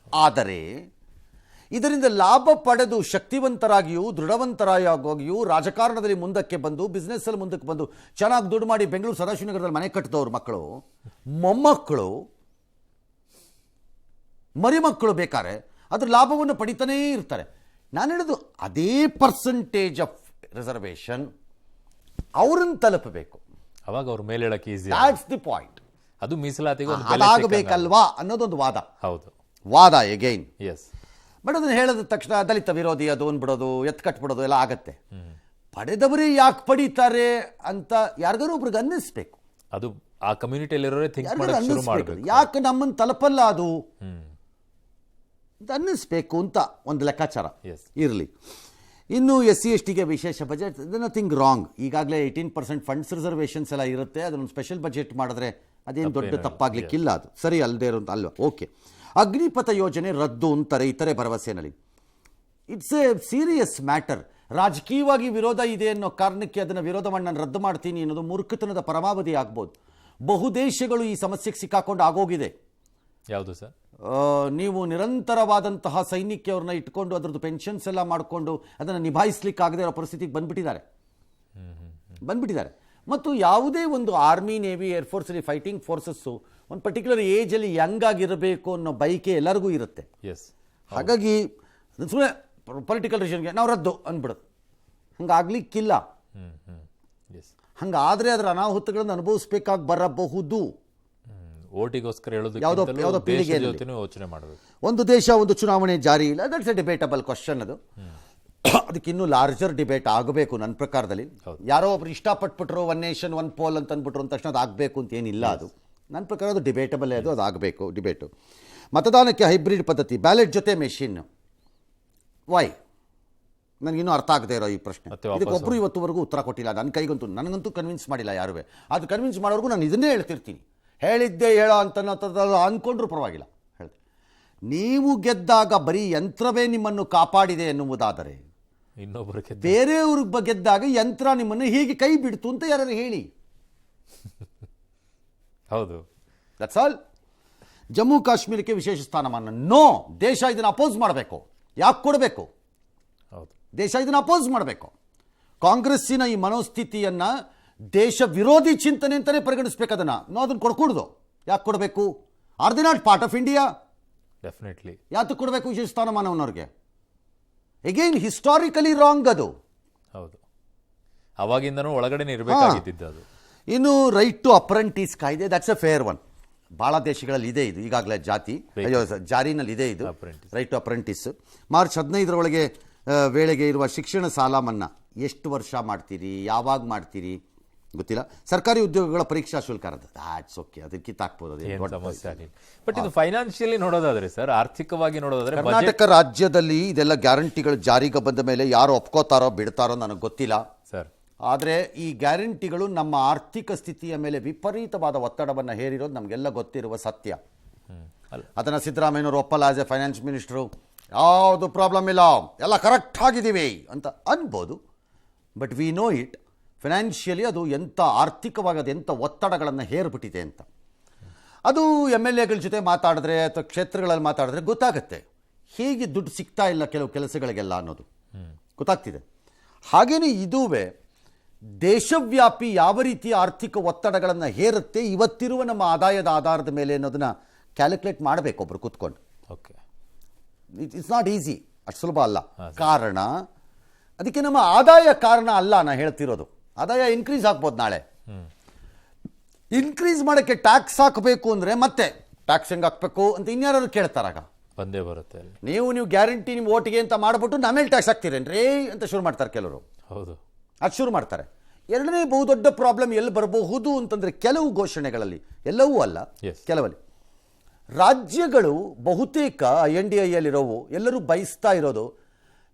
ಆದರೆ ಇದರಿಂದ ಲಾಭ ಪಡೆದು ಶಕ್ತಿವಂತರಾಗಿಯೂ ದೃಢವಂತರಾಗಿಯೂ ರಾಜಕಾರಣದಲ್ಲಿ ಮುಂದಕ್ಕೆ ಬಂದು ಬಿಸ್ನೆಸ್ಸಲ್ಲಿ ಮುಂದಕ್ಕೆ ಬಂದು ಚೆನ್ನಾಗಿ ದುಡ್ಡು ಮಾಡಿ ಬೆಂಗಳೂರು ಸದಾಶಿವನಗರದಲ್ಲಿ ಮನೆ ಕಟ್ಟಿದವ್ರ ಮಕ್ಕಳು, ಮೊಮ್ಮಕ್ಕಳು, ಮರಿಮಕ್ಕಳು ಬೇಕಾದ್ರೆ ಅದ್ರ ಲಾಭವನ್ನು ಪಡಿತಾನೇ ಇರ್ತಾರೆ. ನಾನು ಹೇಳೋದು ಅದೇ ಪರ್ಸೆಂಟೇಜ್ ಆಫ್ ರಿಸರ್ವೇಷನ್ ಅವ್ರನ್ನ ತಲುಪಬೇಕು, ಅವಾಗ ಅವ್ರ ಮೇಲೆ ಹೇಳಕ್ಕೆ ಈಸಿ. That's the point. ಅದು ಮೀಸಲಾತಿಗೆ ಅದಾಗಬೇಕಲ್ವಾ ಅನ್ನೋದೊಂದು ವಾದ. ಹೌದು, ವಾದ ಎಗೈನ್. ಎಸ್. ಬಟ್ ಅದನ್ನು ಹೇಳಿದ ತಕ್ಷಣ ದಲಿತ ವಿರೋಧಿ ಅದು ಅಂದ್ಬಿಡೋದು, ಎತ್ಕಟ್ಬಿಡೋದು ಎಲ್ಲ ಆಗತ್ತೆ. ಪಡೆದವರೇ ಯಾಕೆ ಪಡೀತಾರೆ ಅಂತ ಯಾರಿಗಾರು ಒಬ್ರಿಗೆ ಅನ್ನಿಸ್ಬೇಕು. ಅದು ಆ ಕಮ್ಯುನಿಟಿಯಲ್ಲಿರೋರೇ ಥಿಂಕ್ ಮಾಡೋಕೆ ಶುರು ಮಾಡಬೇಕು. ಯಾಕೆ ನಮ್ಮನ್ನು ತಲುಪಲ್ಲ ಅದು ಅನ್ನಿಸ್ಬೇಕು ಅಂತ ಒಂದು ಲೆಕ್ಕಾಚಾರ ಇರಲಿ. ಇನ್ನು SC/STಗೆ ವಿಶೇಷ ಬಜೆಟ್, ನಥಿಂಗ್ ರಾಂಗ್. ಈಗಾಗಲೇ 18% ಫಂಡ್ಸ್ ರಿಸರ್ವೇಷನ್ಸ್ ಎಲ್ಲ ಇರುತ್ತೆ, ಅದನ್ನು ಸ್ಪೆಷಲ್ ಬಜೆಟ್ ಮಾಡಿದ್ರೆ ಅದೇನು ದೊಡ್ಡ ತಪ್ಪಾಗಲಿಕ್ಕಿಲ್ಲ, ಅದು ಸರಿ ಅಲ್ಲದೆ ಇರೋಂಥ ಅಲ್ವಾ. ಓಕೆ. ಅಗ್ನಿಪಥ ಯೋಜನೆ ರದ್ದು ಅಂತಾರೆ ಇತರೆ ಭರವಸೆನಲ್ಲಿ. It's a serious matter. ರಾಜಕೀಯವಾಗಿ ವಿರೋಧ ಇದೆ ಅನ್ನೋ ಕಾರಣಕ್ಕೆ ಅದನ್ನು ವಿರೋಧವನ್ನು ನಾನು ರದ್ದು ಮಾಡ್ತೀನಿ ಅನ್ನೋದು ಮೂರ್ಖತನದ ಪರಮಾವಧಿ ಆಗ್ಬೋದು. ಬಹುದೇಶಗಳು ಈ ಸಮಸ್ಯೆಗೆ ಸಿಕ್ಕಾಕೊಂಡು ಆಗೋಗಿದೆ. ಯಾವುದು ಸರ್? ನೀವು ನಿರಂತರವಾದಂತಹ ಸೈನಿಕರನ್ನ ಇಟ್ಕೊಂಡು ಅದರದ್ದು ಪೆನ್ಷನ್ಸ್ ಎಲ್ಲ ಮಾಡಿಕೊಂಡು ಅದನ್ನು ನಿಭಾಯಿಸ್ಲಿಕ್ಕಾಗದೇ ಇರೋ ಪರಿಸ್ಥಿತಿಗೆ ಬಂದ್ಬಿಟ್ಟಿದ್ದಾರೆ. ಮತ್ತು ಯಾವುದೇ ಒಂದು ಆರ್ಮಿ, ನೇವಿ, ಏರ್ಫೋರ್ಸಲ್ಲಿ ಫೈಟಿಂಗ್ ಫೋರ್ಸಸ್ಸು ಒಂದು ಪರ್ಟಿಕ್ಯುಲರ್ ಏಜಲ್ಲಿ ಯಂಗ್ ಆಗಿರಬೇಕು ಅನ್ನೋ ಬೈಕೆ ಎಲ್ಲರಿಗೂ ಇರುತ್ತೆ. ಹಾಗಾಗಿ ಸುಮ್ಮನೆ ಪೊಲಿಟಿಕಲ್ ರೀಸನ್ಗೆ ನಾವು ರದ್ದು ಅಂದ್ಬಿಡೋದು ಹಂಗಾಗ್ಲಿಕ್ಕಿಲ್ಲ. ಹಂಗಾದರೆ ಅದರ ಅನಾಹುತಗಳನ್ನು ಅನುಭವಿಸ್ಬೇಕಾಗಿ ಬರಬಹುದು. ಓಟಿಗೋಸ್ಕರ ಯಾವುದೋ ಪೀಳಿಗೆಯಲ್ಲಿ ಯೋಚನೆ ಮಾಡಬೇಕು. ಒಂದು ದೇಶ ಒಂದು ಚುನಾವಣೆ ಜಾರಿ ಇಲ್ಲ, ದಟ್ಸ್ ಎ ಡಿಬೇಟಬಲ್ ಕ್ವಶನ್. ಅದು ಅದಕ್ಕೆ ಇನ್ನೂ ಲಾರ್ಜರ್ ಡಿಬೇಟ್ ಆಗಬೇಕು ನನ್ನ ಪ್ರಕಾರದಲ್ಲಿ. ಯಾರೋ ಒಬ್ರು ಇಷ್ಟಪಟ್ಬಿಟ್ರು 1 ನೇಷನ್ 1 ಪೋಲ್ ಅಂತ ಅಂದ್ಬಿಟ್ರು ಅಂದ ತಕ್ಷಣ ಅದು ಆಗಬೇಕು ಅಂತ ಏನಿಲ್ಲ. ಅದು ನನ್ನ ಪ್ರಕಾರ ಅದು ಡಿಬೇಟಬಲ್ಲೇ, ಅದು ಆಗಬೇಕು ಡಿಬೇಟು. ಮತದಾನಕ್ಕೆ ಹೈಬ್ರಿಡ್ ಪದ್ಧತಿ, ಬ್ಯಾಲೆಟ್ ಜೊತೆ ಮೆಷಿನ್, ವೈ ನನಗಿನ್ನೂ ಅರ್ಥ ಆಗದೆ ಇರೋ ಈ ಪ್ರಶ್ನೆ. ಇದಕ್ಕೊಬ್ಬರು ಇವತ್ತುವರೆಗೂ ಉತ್ತರ ಕೊಟ್ಟಿಲ್ಲ. ನನಗಂತೂ ಕನ್ವಿನ್ಸ್ ಮಾಡಿಲ್ಲ ಯಾರೂ. ಅದು ಕನ್ವಿನ್ಸ್ ಮಾಡೋರ್ಗೂ ನಾನು ಇದನ್ನೇ ಹೇಳ್ತಿರ್ತೀನಿ, ಹೇಳಿದ್ದೆ ಹೇಳೋ ಅಂತ ಅಂದ್ಕೊಂಡ್ರೂ ಪರವಾಗಿಲ್ಲ. ಹೇಳ್ತೀನಿ, ನೀವು ಗೆದ್ದಾಗ ಬರೀ ಯಂತ್ರವೇ ನಿಮ್ಮನ್ನು ಕಾಪಾಡಿದೆ ಎನ್ನುವುದಾದರೆ ಇನ್ನೊಬ್ಬರಿಗೆ ಬೇರೆಯವ್ರಿಗೆ ಗೆದ್ದಾಗ ಯಂತ್ರ ನಿಮ್ಮನ್ನು ಹೀಗೆ ಕೈ ಬಿಡ್ತು ಅಂತ ಯಾರು ಹೇಳಿ. ಹೌದು, ದಟ್ಸ್ ಆಲ್. ಜಮ್ಮು ಕಾಶ್ಮೀರಕ್ಕೆ ವಿಶೇಷ ಸ್ಥಾನಮಾನ, ನೋ. ದೇಶ ಇದನ್ನು ಅಪೋಸ್ ಮಾಡಬೇಕು. ಯಾಕೆ ಕೊಡಬೇಕು? ಹೌದು, ದೇಶ ಇದನ್ನು ಅಪೋಸ್ ಮಾಡಬೇಕು. ಕಾಂಗ್ರೆಸ್ಸಿನ ಈ ಮನೋಸ್ಥಿತಿಯನ್ನು ದೇಶ ವಿರೋಧಿ ಚಿಂತನೆ ಅಂತಲೇ ಪರಿಗಣಿಸ್ಬೇಕು. ಅದನ್ನು ಅದನ್ನು ಕೊಡ್ಕೂಡ್ದು. ಯಾಕೆ ಕೊಡಬೇಕು? R the not part of India? Definitely. ಯಾಕೆ ಕೊಡಬೇಕು ವಿಶೇಷ ಸ್ಥಾನಮಾನವನ್ನವ್ರಿಗೆ? ಎಗೈನ್ ಹಿಸ್ಟಾರಿಕಲಿ ರಾಂಗ್ ಅದು. ಹೌದು, ಅವಾಗಿಂದನೂ ಒಳಗಡೆ ಇರಬೇಕಾಗಿದ್ದು ಅದು. ಇನ್ನು ರೈಟ್ ಟು ಅಪ್ರೆಂಟಿಸ್ ಕಾಯ್ದೆ, ದಟ್ಸ್ ಎ ಫೇರ್ ಒನ್. ಭಾಳ ದೇಶಗಳಲ್ಲಿ ಇದೆ ಇದು ಈಗಾಗಲೇ, ಜಾರಿನಲ್ಲಿ ಇದೆ ಇದು ರೈಟ್ ಟು ಅಪ್ರೆಂಟಿಸ್. ಮಾರ್ಚ್ 15 ವೇಳೆಗೆ ಇರುವ ಶಿಕ್ಷಣ ಸಾಲ ಮನ್ನಾ ಎಷ್ಟು ವರ್ಷ ಮಾಡ್ತೀರಿ, ಯಾವಾಗ ಮಾಡ್ತೀರಿ ಗೊತ್ತಿಲ್ಲ. ಸರ್ಕಾರಿ ಉದ್ಯೋಗಗಳ ಪರೀಕ್ಷಾ ಶುಲ್ಕ ದಾಟ್ಸ್ ಓಕೆ, ಅದಕ್ಕೆ ಕಿತ್ತಾಕ್ಬೋದು, ಬಟ್ ಇದು ಫೈನಾನ್ಷಿಯಲಿ ನೋಡೋದಾದ್ರೆ ಸರ್, ಆರ್ಥಿಕವಾಗಿ ನೋಡೋದಾದ್ರೆ ಕರ್ನಾಟಕ ರಾಜ್ಯದಲ್ಲಿ ಇದೆಲ್ಲ ಗ್ಯಾರಂಟಿಗಳು ಜಾರಿಗೆ ಬಂದ ಮೇಲೆ ಯಾರು ಒಪ್ಕೋತಾರೋ ಬಿಡ್ತಾರೋ ನನಗೆ ಗೊತ್ತಿಲ್ಲ ಸರ್. ಆದರೆ ಈ ಗ್ಯಾರಂಟಿಗಳು ನಮ್ಮ ಆರ್ಥಿಕ ಸ್ಥಿತಿಯ ಮೇಲೆ ವಿಪರೀತವಾದ ಒತ್ತಡವನ್ನು ಹೇರಿರೋದು ನಮಗೆಲ್ಲ ಗೊತ್ತಿರುವ ಸತ್ಯ. ಅದನ್ನು ಸಿದ್ದರಾಮಯ್ಯನವರು ಒಪ್ಪಲ್ಲ ಆಸ್ ಎ ಫೈನಾನ್ಸ್ ಮಿನಿಸ್ಟ್ರು, ಯಾವುದು ಪ್ರಾಬ್ಲಮ್ ಇಲ್ಲ, ಎಲ್ಲ ಕರೆಕ್ಟ್ ಆಗಿದ್ದೀವಿ ಅಂತ ಅನ್ಬೋದು. But we know it financially ಅದು ಎಂಥ ಆರ್ಥಿಕವಾಗಿ ಅದು ಎಂಥ ಒತ್ತಡಗಳನ್ನು ಹೇರ್ಬಿಟ್ಟಿದೆ ಅಂತ. ಅದು ಎಮ್ ಎಲ್ ಎಗಳ ಜೊತೆ ಮಾತಾಡಿದ್ರೆ ಅಥವಾ ಕ್ಷೇತ್ರಗಳಲ್ಲಿ ಮಾತಾಡಿದ್ರೆ ಗೊತ್ತಾಗುತ್ತೆ ಹೇಗೆ ದುಡ್ಡು ಸಿಗ್ತಾ ಇಲ್ಲ ಕೆಲವು ಕೆಲಸಗಳಿಗೆಲ್ಲ ಅನ್ನೋದು ಗೊತ್ತಾಗ್ತಿದೆ. ಹಾಗೆಯೇ ಇದುವೇ ದೇಶವ್ಯಾಪಿ ಯಾವ ರೀತಿಯ ಆರ್ಥಿಕ ಒತ್ತಡಗಳನ್ನು ಹೇರುತ್ತೆ ಇವತ್ತಿರುವ ನಮ್ಮ ಆದಾಯದ ಆಧಾರದ ಮೇಲೆ ಅನ್ನೋದನ್ನು ಕ್ಯಾಲ್ಕುಲೇಟ್ ಮಾಡಬೇಕು ಒಬ್ರು ಕೂತ್ಕೊಂಡು. ಓಕೆ, ಇಟ್ಸ್ ನಾಟ್ ಈಸಿ, ಅಷ್ಟು ಸುಲಭ ಅಲ್ಲ. ಕಾರಣ ಅದಕ್ಕೆ ನಮ್ಮ ಆದಾಯ ಕಾರಣ ಅಲ್ಲ. ನಾನು ಹೇಳ್ತಿರೋದು ಆದಾಯ ಇನ್ಕ್ರೀಸ್ ಆಗ್ಬೋದು, ನಾಳೆ ಇನ್ಕ್ರೀಸ್ ಮಾಡೋಕ್ಕೆ ಟ್ಯಾಕ್ಸ್ ಹಾಕಬೇಕು ಅಂದರೆ ಮತ್ತೆ ಟ್ಯಾಕ್ಸ್ ಹೆಂಗೆ ಹಾಕಬೇಕು ಅಂತ ಇನ್ಯಾರು ಕೇಳ್ತಾರಾಗ ಬಂದೇ ಬರುತ್ತೆ. ನೀವು ಗ್ಯಾರಂಟಿ ನಿಮ್ಮ ಓಟಿಗೆ ಅಂತ ಮಾಡಿಬಿಟ್ಟು ನಮೇಲೆ ಟ್ಯಾಕ್ಸ್ ಹಾಕ್ತೀರೇನ್ರಿ ಅಂತ ಶುರು ಮಾಡ್ತಾರೆ ಕೆಲವರು. ಹೌದು, ಅದು ಶುರು ಮಾಡ್ತಾರೆ. ಎರಡನೇ ಬಹುದೊಡ್ಡ ಪ್ರಾಬ್ಲಮ್ ಎಲ್ಲಿ ಬರಬಹುದು ಅಂತಂದರೆ ಕೆಲವು ಘೋಷಣೆಗಳಲ್ಲಿ, ಎಲ್ಲವೂ ಅಲ್ಲ ಕೆಲವಲ್ಲಿ ರಾಜ್ಯಗಳು ಬಹುತೇಕ NDIಯಲ್ಲಿರೋವು ಎಲ್ಲರೂ ಬಯಸ್ತಾ ಇರೋದು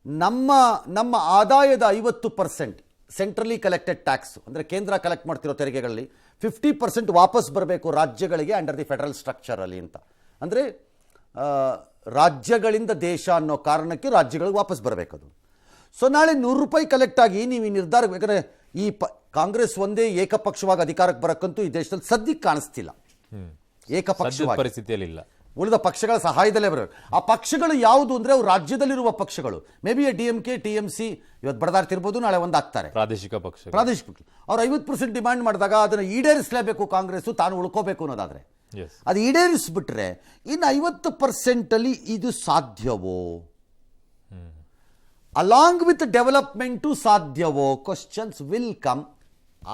ನಮ್ಮ ಆದಾಯದ 50% ಸೆಂಟ್ರಲಿ ಕಲೆಕ್ಟೆಡ್ ಟ್ಯಾಕ್ಸ್ ಅಂದರೆ ಕೇಂದ್ರ ಕಲೆಕ್ಟ್ ಮಾಡ್ತಿರೋ ತೆರಿಗೆಗಳಲ್ಲಿ 50% ವಾಪಸ್ ಬರಬೇಕು ರಾಜ್ಯಗಳಿಗೆ ಅಂಡರ್ ದಿ ಫೆಡರಲ್ ಸ್ಟ್ರಕ್ಚರಲ್ಲಿ ಅಂತ. ಅಂದರೆ ರಾಜ್ಯಗಳಿಂದ ದೇಶ ಅನ್ನೋ ಕಾರಣಕ್ಕೆ ರಾಜ್ಯಗಳಿಗೆ ವಾಪಸ್ ಬರಬೇಕದು. ಸೊ ನಾಳೆ ₹100 ಕಲೆಕ್ಟ್ ಆಗಿ ನೀವು ಈ ನಿರ್ಧಾರ, ಯಾಕಂದರೆ ಈ ಕಾಂಗ್ರೆಸ್ ಒಂದೇ ಏಕಪಕ್ಷವಾಗಿ ಅಧಿಕಾರಕ್ಕೆ ಬರೋಕ್ಕಂತೂ ಈ ದೇಶದಲ್ಲಿ ಸದ್ಯಕ್ಕೆ ಕಾಣಿಸ್ತಿಲ್ಲ. ಏಕಪಕ್ಷವಾಗಿ ಪರಿಸ್ಥಿತಿಯಲ್ಲಿ ಇಲ್ಲ, ಉಳಿದ ಪಕ್ಷಗಳ ಸಹಾಯದಲ್ಲೇ ಬರಬೇಕು. ಆ ಪಕ್ಷಗಳು ಯಾವುದು ಅಂದರೆ ಅವು ರಾಜ್ಯದಲ್ಲಿರುವ ಪಕ್ಷಗಳು. ಮೇ ಬಿ DMK TMC ಇವತ್ತು ಬಡದಾಡ್ತಿರ್ಬೋದು, ನಾಳೆ ಒಂದಾಗ್ತಾರೆ ಪ್ರಾದೇಶಿಕ ಪಕ್ಷ. ಅವ್ರು 50% ಡಿಮ್ಯಾಂಡ್ ಮಾಡಿದಾಗ ಅದನ್ನು ಈಡೇರಿಸಲೇಬೇಕು ಕಾಂಗ್ರೆಸ್ಸು, ತಾನು ಉಳ್ಕೋಬೇಕು ಅನ್ನೋದಾದರೆ. ಅದು ಈಡೇರಿಸ್ಬಿಟ್ರೆ ಇನ್ನು 50% ಇದು ಸಾಧ್ಯವೋ, ಅಲಾಂಗ್ ವಿತ್ ಡೆವಲಪ್ಮೆಂಟು ಸಾಧ್ಯವೋ, ಕ್ವಶನ್ಸ್ ವಿಲ್ ಕಮ್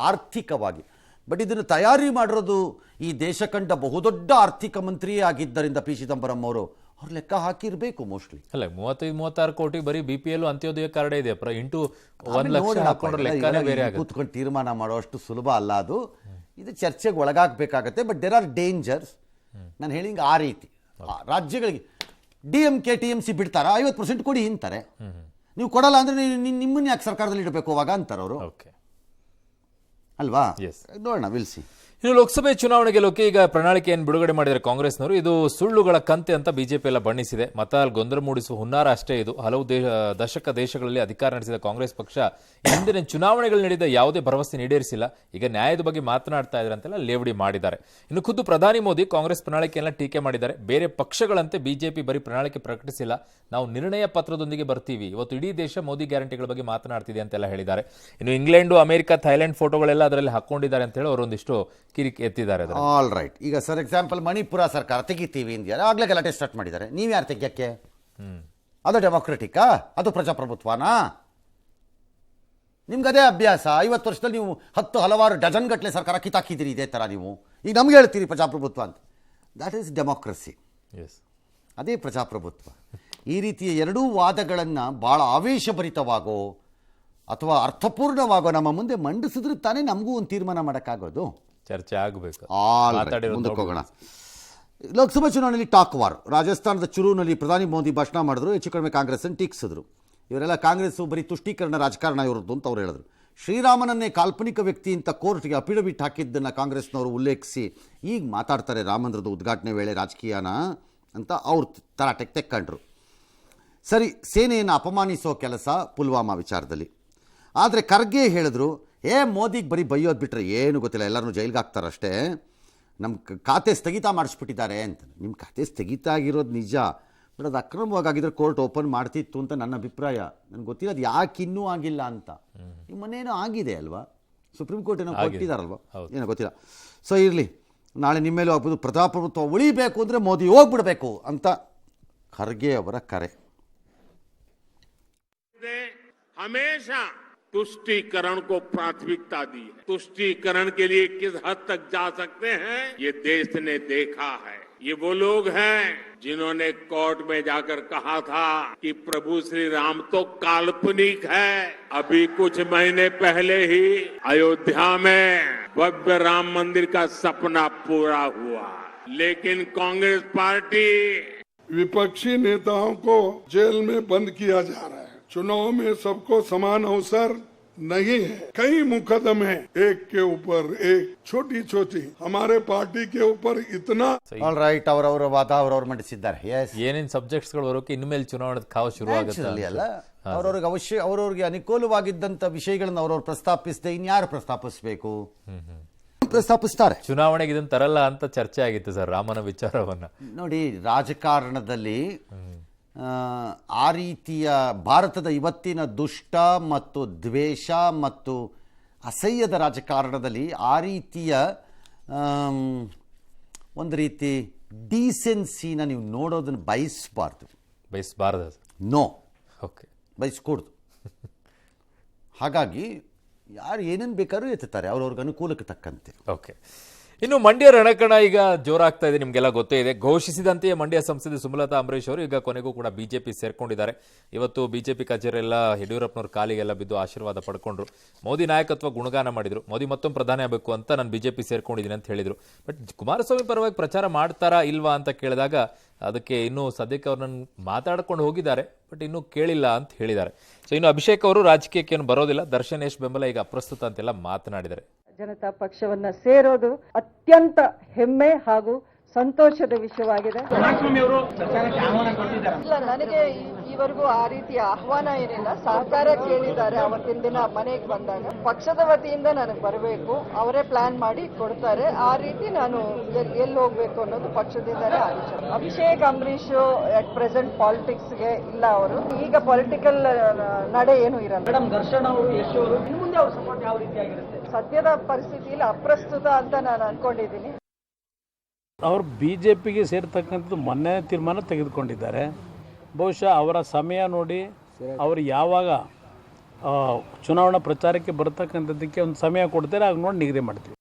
ಆರ್ಥಿಕವಾಗಿ. ಬಟ್ ಇದನ್ನು ತಯಾರಿ ಮಾಡಿರೋದು ಈ ದೇಶ ಕಂಡ ಬಹುದೊಡ್ಡ ಆರ್ಥಿಕ ಮಂತ್ರಿಯೇ ಆಗಿದ್ದರಿಂದ P. ಚಿದಂಬರಂ ಅವರು ಅವ್ರು ಲೆಕ್ಕ ಹಾಕಿರ್ಬೇಕು ಮೋಸ್ಟ್ಲಿ. ಅಲ್ಲ 35-36 ಕೋಟಿ ಬರೀ BPL ಅಂತ್ಯೋದಯ ಕಾರ್ಡ್ ಇದೆ, ಇಂಟು 1 ಲಕ್ಷ ಹಾಕೊಂಡ್ರೆ ಲೆಕ್ಕನೇ ಬೇರೆ ಆಗುತ್ತೆ. ಕೂತ್ಕೊಂಡು ತೀರ್ಮಾನ ಮಾಡೋಷ್ಟು ಸುಲಭ ಅಲ್ಲ ಅದು. ಇದು ಚರ್ಚೆಗೆ ಒಳಗಾಗಬೇಕಾಗತ್ತೆ. But there are dangers. ನಾನು ಹೇಳಿಂಗೆ ಆ ರೀತಿ ರಾಜ್ಯಗಳಿಗೆ DMK TMC ಬಿಡ್ತಾರ 50% ಕೊಡಿ ಅಂತಾರೆ. ನೀವು ಕೊಡಲ್ಲ ಅಂದರೆ ನಿಮ್ಮನ್ನ ಯಾಕೆ ಸರ್ಕಾರದಲ್ಲಿ ಇಡಬೇಕು ಅವಾಗ ಅಂತಾರೆ ಅವರು, ಅಲ್ವಾ? ನೋಡೋಣ, ವಿಲ್ ಸಿ. ಇನ್ನು ಲೋಕಸಭೆ ಚುನಾವಣೆ ಗೆಲ್ಲೋಕೆ ಈಗ ಪ್ರಣಾಳಿಕೆಯನ್ನು ಬಿಡುಗಡೆ ಮಾಡಿದ್ದಾರೆ ಕಾಂಗ್ರೆಸ್ನವರು. ಇದು ಸುಳ್ಳುಗಳ ಕಂತೆ ಅಂತ ಬಿಜೆಪಿ ಎಲ್ಲ ಬಣ್ಣಿಸಿದೆ. ಮತ ಗೊಂದಲ ಮೂಡಿಸುವ ಹುನ್ನಾರ ಅಷ್ಟೇ ಇದು. ಹಲವು ದೇಶಗಳಲ್ಲಿ ಅಧಿಕಾರ ನಡೆಸಿದ ಕಾಂಗ್ರೆಸ್ ಪಕ್ಷ ಹಿಂದಿನ ಚುನಾವಣೆಗಳು ನಡೆದ ಯಾವುದೇ ಭರವಸೆ ಈಡೇರಿಸಿಲ್ಲ. ಈಗ ನ್ಯಾಯದ ಬಗ್ಗೆ ಮಾತನಾಡ್ತಾ ಇದ್ದಾರೆ ಅಂತೆಲ್ಲ ಲೇವಡಿ ಮಾಡಿದ್ದಾರೆ. ಇನ್ನು ಖುದ್ದು ಪ್ರಧಾನಿ ಮೋದಿ ಕಾಂಗ್ರೆಸ್ ಪ್ರಣಾಳಿಕೆಯನ್ನ ಟೀಕೆ ಮಾಡಿದ್ದಾರೆ. ಬೇರೆ ಪಕ್ಷಗಳಂತೆ ಬಿಜೆಪಿ ಬರೀ ಪ್ರಣಾಳಿಕೆ ಪ್ರಕಟಿಸಿಲ್ಲ, ನಾವು ನಿರ್ಣಯ ಪತ್ರದೊಂದಿಗೆ ಬರ್ತೀವಿ, ಇವತ್ತು ಇಡೀ ದೇಶ ಮೋದಿ ಗ್ಯಾರಂಟಿಗಳ ಬಗ್ಗೆ ಮಾತನಾಡ್ತಿದೆ ಅಂತೆಲ್ಲ ಹೇಳಿದ್ದಾರೆ. ಇನ್ನು ಇಂಗ್ಲೆಂಡ್, ಅಮೆರಿಕ, ಥೈಲ್ಯಾಂಡ್ ಫೋಟೋಗಳೆಲ್ಲ ಅದರಲ್ಲಿ ಹಾಕೊಂಡಿದ್ದಾರೆ ಅಂತ ಹೇಳಿ ಅವರೊಂದಿಷ್ಟು ಕಿರಿಕಿ ಎತ್ತಿದ್ದಾರೆ. All right. ಈಗ ಫಾರ್ ಎಕ್ಸಾಂಪಲ್ ಮಣಿಪುರ ಸರ್ಕಾರ ತೆಗಿತೀವಿ ಇಂದಿಯಾರೆ ಆಗ್ಲೇ ಗಲಾಟೆ ಸ್ಟಾರ್ಟ್ ಮಾಡಿದ್ದಾರೆ. ನೀವು ಯಾರು ತೆಗಿಯಕ್ಕೆ? ಅದು ಡೆಮೋಕ್ರೆಟಿಕ್ಕಾ? ಅದು ಪ್ರಜಾಪ್ರಭುತ್ವನಾ? ನಿಮ್ಗೆ ಅದೇ ಅಭ್ಯಾಸ. 50 ವರ್ಷದಲ್ಲಿ ನೀವು ಹಲವಾರು ಡಜನ್ ಗಟ್ಟಲೆ ಸರ್ಕಾರ ಕಿತ್ತಾಕಿದ್ದೀರಿ ಇದೇ ಥರ. ನೀವು ಈಗ ನಮ್ಗೆ ಹೇಳ್ತೀರಿ ಪ್ರಜಾಪ್ರಭುತ್ವ ಅಂತ. That is democracy. ಅದೇ ಪ್ರಜಾಪ್ರಭುತ್ವ. ಈ ರೀತಿಯ ಎರಡೂ ವಾದಗಳನ್ನು ಭಾಳ ಆವೇಶಭರಿತವಾಗೋ ಅಥವಾ ಅರ್ಥಪೂರ್ಣವಾಗೋ ನಮ್ಮ ಮುಂದೆ ಮಂಡಿಸಿದ್ರೆ ತಾನೇ ನಮಗೂ ಒಂದು ತೀರ್ಮಾನ ಮಾಡೋಕ್ಕಾಗೋದು. ಚರ್ಚೆ ಆಗಬೇಕು. ಮುಂದಕ್ಕೆ ಹೋಗೋಣ. ಲೋಕಸಭಾ ಚುನಾವಣೆಯಲ್ಲಿ ಟಾಕ್ ವಾರ್. ರಾಜಸ್ಥಾನದ ಚುರುನಲ್ಲಿ ಪ್ರಧಾನಿ ಮೋದಿ ಭಾಷಣ ಮಾಡಿದ್ರು. ಹೆಚ್ಚು ಕಡಿಮೆ ಕಾಂಗ್ರೆಸ್ಸನ್ನು ಟೀಕಿಸಿದ್ರು. ಇವರೆಲ್ಲ ಕಾಂಗ್ರೆಸ್ಸು ಬರೀ ತುಷ್ಟೀಕರಣ ರಾಜಕಾರಣ ಇರೋದು ಅಂತ ಅವ್ರು ಹೇಳಿದ್ರು. ಶ್ರೀರಾಮನನ್ನೇ ಕಾಲ್ಪನಿಕ ವ್ಯಕ್ತಿ ಅಂತ ಕೋರ್ಟ್ಗೆ ಅಫಿಡವಿಟ್ ಹಾಕಿದ್ದನ್ನು ಕಾಂಗ್ರೆಸ್ನವರು ಉಲ್ಲೇಖಿಸಿ ಈಗ ಮಾತಾಡ್ತಾರೆ ರಾಮಮಂದಿರದ ಉದ್ಘಾಟನೆ ವೇಳೆ ರಾಜಕೀಯನ ಅಂತ ಅವ್ರು ತರಾಟೆಗೆ ತೆಕ್ಕೊಂಡ್ರು. ಸರಿ, ಸೇನೆಯನ್ನು ಅಪಮಾನಿಸೋ ಕೆಲಸ ಪುಲ್ವಾಮಾ ವಿಚಾರದಲ್ಲಿ. ಆದರೆ ಖರ್ಗೆ ಹೇಳಿದ್ರು, ಮೋದಿಗೆ ಬರೀ ಬೈಯೋದು ಬಿಟ್ಟರೆ ಏನು ಗೊತ್ತಿಲ್ಲ, ಎಲ್ಲರನ್ನೂ ಜೈಲಿಗೆ ಹಾಕ್ತಾರಷ್ಟೇ, ನಮ್ಮ ಖಾತೆ ಸ್ಥಗಿತ ಮಾಡಿಸ್ಬಿಟ್ಟಿದ್ದಾರೆ ಅಂತ. ನಿಮ್ಮ ಖಾತೆ ಸ್ಥಗಿತ ಆಗಿರೋದು ನಿಜ, ಬಟ್ ಅದು ಅಕ್ರಮವಾಗಿದ್ದರೆ ಕೋರ್ಟ್ ಓಪನ್ ಮಾಡ್ತಿತ್ತು ಅಂತ ನನ್ನ ಅಭಿಪ್ರಾಯ. ನನಗೆ ಗೊತ್ತಿಲ್ಲ ಅದು ಯಾಕೆ ಇನ್ನೂ ಆಗಿಲ್ಲ ಅಂತ. ನಿಮ್ಮ ಮನೇನೋ ಆಗಿದೆ ಅಲ್ವಾ, ಸುಪ್ರೀಂ ಕೋರ್ಟ್ ಏನೋ ಕೊಟ್ಟಿದ್ದಾರಲ್ವ, ಏನೋ ಗೊತ್ತಿಲ್ಲ. ಸೊ ಇರಲಿ, ನಾಳೆ ನಿಮ್ಮ ಮೇಲೂ ಆಗ್ಬೋದು. ಪ್ರಜಾಪ್ರಭುತ್ವ ಉಳಿಬೇಕು ಅಂದರೆ ಮೋದಿ ಹೋಗ್ಬಿಡಬೇಕು ಅಂತ ಖರ್ಗೆ ಅವರ ಕರೆ. हमेशा तुष्टीकरण को प्राथमिकता दी है. तुष्टीकरण के लिए किस हद तक जा सकते हैं ये देश ने देखा है. ये वो लोग हैं जिन्होंने कोर्ट में जाकर कहा था कि प्रभु श्री राम तो काल्पनिक है. अभी कुछ महीने पहले ही अयोध्या में भव्य राम मंदिर का सपना पूरा हुआ. लेकिन कांग्रेस पार्टी विपक्षी नेताओं को जेल में बंद किया जा रहा है. चुनाव में सबको समान अवसर नहीं है। कई मुकदमे एक के ऊपर एक, छोटी छोटी हमारे पार्टी के ऊपर इतना। ಆಲ್ ರೈಟ್, ಅವರವರ ವಾದ ಅವರವ್ರು ಮಂಡಿಸಿದ್ದಾರೆ. ಎಸ್, ಏನೇನ್ ಸಬ್ಜೆಕ್ಟ್ಸ್ ಗಳು ಬರೋಕೆ ಇನ್ಮೇಲೆ ಚುನಾವಣೆ ಕಾವು ಶುರು ಆಗುತ್ತೆ ಅಲ್ಲ, ಅವ್ರವ್ರಿಗೆ ಅನುಕೂಲವಾಗಿದ್ದಂತ ವಿಷಯಗಳನ್ನ ಅವ್ರವ್ರು ಪ್ರಸ್ತಾಪಿಸದೆ ಇನ್ಯಾರು ಪ್ರಸ್ತಾಪಿಸಬೇಕು? ಪ್ರಸ್ತಾಪಿಸ್ತಾರೆ. ಚುನಾವಣೆಗೆ ಇದನ್ನ ತರಲ್ಲ ಅಂತ ಚರ್ಚೆ ಆಗಿತ್ತು ಸರ್ ರಾಮನ ವಿಚಾರವನ್ನ. ನೋಡಿ, ರಾಜಕಾರಣದಲ್ಲಿ ಆ ರೀತಿಯ ಭಾರತದ ಇವತ್ತಿನ ದುಷ್ಟ ಮತ್ತು ದ್ವೇಷ ಮತ್ತು ಅಸಹ್ಯದ ರಾಜಕಾರಣದಲ್ಲಿ ಆ ರೀತಿಯ ಒಂದು ರೀತಿ ಡೀಸೆನ್ಸಿನ ನೀವು ನೋಡೋದನ್ನು ಬಯಸಬಾರ್ದು. No, okay, ಬಯಸ್ಕೂಡ್ದು. ಹಾಗಾಗಿ ಯಾರು ಏನೇನು ಬೇಕಾದ್ರೂ ಎತ್ತುತ್ತಾರೆ ಅವ್ರವ್ರಿಗೆ ಅನುಕೂಲಕ್ಕೆ ತಕ್ಕಂತೆ. ಓಕೆ, ಇನ್ನು ಮಂಡ್ಯ ರಣಕಣ ಈಗ ಜೋರಾಗ್ತಾ ಇದೆ, ನಿಮಗೆಲ್ಲ ಗೊತ್ತೇ ಇದೆ. ಘೋಷಿಸಿದಂತೆಯೇ ಮಂಡ್ಯ ಸಂಸದೆ ಸುಮಲತಾ ಅಂಬರೀಶ್ ಅವರು ಈಗ ಕೊನೆಗೂ ಕೂಡ ಬಿಜೆಪಿ ಸೇರ್ಕೊಂಡಿದ್ದಾರೆ. ಇವತ್ತು ಬಿಜೆಪಿ ಕಚೇರಿಯೆಲ್ಲ ಯಡಿಯೂರಪ್ಪನವ್ರ ಕಾಲಿಗೆಲ್ಲ ಬಿದ್ದು ಆಶೀರ್ವಾದ ಪಡ್ಕೊಂಡ್ರು. ಮೋದಿ ನಾಯಕತ್ವ ಗುಣಗಾನ ಮಾಡಿದ್ರು. ಮೋದಿ ಮತ್ತೊಮ್ಮೆ ಪ್ರಧಾನಿ ಆಗಬೇಕು ಅಂತ ನಾನು ಬಿಜೆಪಿ ಸೇರ್ಕೊಂಡಿದ್ದೀನಿ ಅಂತ ಹೇಳಿದ್ರು. ಬಟ್ ಕುಮಾರಸ್ವಾಮಿ ಪರವಾಗಿ ಪ್ರಚಾರ ಮಾಡ್ತಾರಾ ಇಲ್ವಾ ಅಂತ ಕೇಳಿದಾಗ ಅದಕ್ಕೆ ಇನ್ನೂ ಸದ್ಯಕ್ಕೆ ಅವ್ರನ್ನ ಮಾತಾಡ್ಕೊಂಡು ಹೋಗಿದ್ದಾರೆ, ಬಟ್ ಇನ್ನೂ ಕೇಳಿಲ್ಲ ಅಂತ ಹೇಳಿದ್ದಾರೆ. ಸೊ ಇನ್ನು ಅಭಿಷೇಕ್ ಅವರು ರಾಜಕೀಯಕ್ಕೆ ಏನು ಬರೋದಿಲ್ಲ, ದರ್ಶನೇಶ್ ಬೆಂಬಲ ಈಗ ಅಪ್ರಸ್ತುತ ಅಂತೆಲ್ಲ ಮಾತನಾಡಿದ್ದಾರೆ. ಜನತಾ ಪಕ್ಷವನ್ನ ಸೇರೋದು ಅತ್ಯಂತ ಹೆಮ್ಮೆ ಹಾಗೂ ಸಂತೋಷದ ವಿಷಯವಾಗಿದೆ. ಇಲ್ಲ, ನನಗೆ ಈವರೆಗೂ ಆ ರೀತಿಯ ಆಹ್ವಾನ ಏನಿಲ್ಲ. ಸಹಕಾರ ಕೇಳಿದ್ದಾರೆ ಅವತ್ತಿನ ದಿನ ಮನೆಗೆ ಬಂದಾಗ. ಪಕ್ಷದ ವತಿಯಿಂದ ನನಗೆ ಬರಬೇಕು, ಅವರೇ ಪ್ಲಾನ್ ಮಾಡಿ ಕೊಡ್ತಾರೆ. ಆ ರೀತಿ ನಾನು ಎಲ್ಲಿ ಹೋಗ್ಬೇಕು ಅನ್ನೋದು ಪಕ್ಷದಿಂದಲೇ ಆಲೋಚನೆ. ಅಭಿಷೇಕ್ ಅಂಬರೀಶ್ ಅಟ್ ಪ್ರೆಸೆಂಟ್ ಪಾಲಿಟಿಕ್ಸ್ಗೆ ಇಲ್ಲ. ಅವರು ಈಗ ಪೊಲಿಟಿಕಲ್ ನಡೆ ಏನು ಇರಲ್ಲ. ಮೇಡಮ್, ದರ್ಶನ್ ಅವರು ಯಶ್ ಅವರು ಇನ್ನು ಮುಂದೆ ಅವ್ರ ಸಪೋರ್ಟ್ ಯಾವ ರೀತಿಯಾಗಿರುತ್ತೆ? ಸದ್ಯದ ಪರಿಸ್ಥಿತಿಯಲ್ಲಿ ಅಪ್ರಸ್ತುತ ಅಂತ ನಾನು ಅನ್ಕೊಂಡಿದ್ದೀನಿ. ಅವರು ಬಿಜೆಪಿಗೆ ಸೇರ್ತಕ್ಕಂಥದ್ದು ಮೊನ್ನೆ ತೀರ್ಮಾನ ತೆಗೆದುಕೊಂಡಿದ್ದಾರೆ. ಬಹುಶಃ ಅವರ ಸಮಯ ನೋಡಿ ಅವರು ಯಾವಾಗ ಚುನಾವಣಾ ಪ್ರಚಾರಕ್ಕೆ ಬರ್ತಕ್ಕಂಥದ್ದಕ್ಕೆ ಒಂದು ಸಮಯ ಕೊಡ್ತಾರೆ, ಆಗ ನೋಡಿ ನಿಗದಿ ಮಾಡ್ತೀವಿ.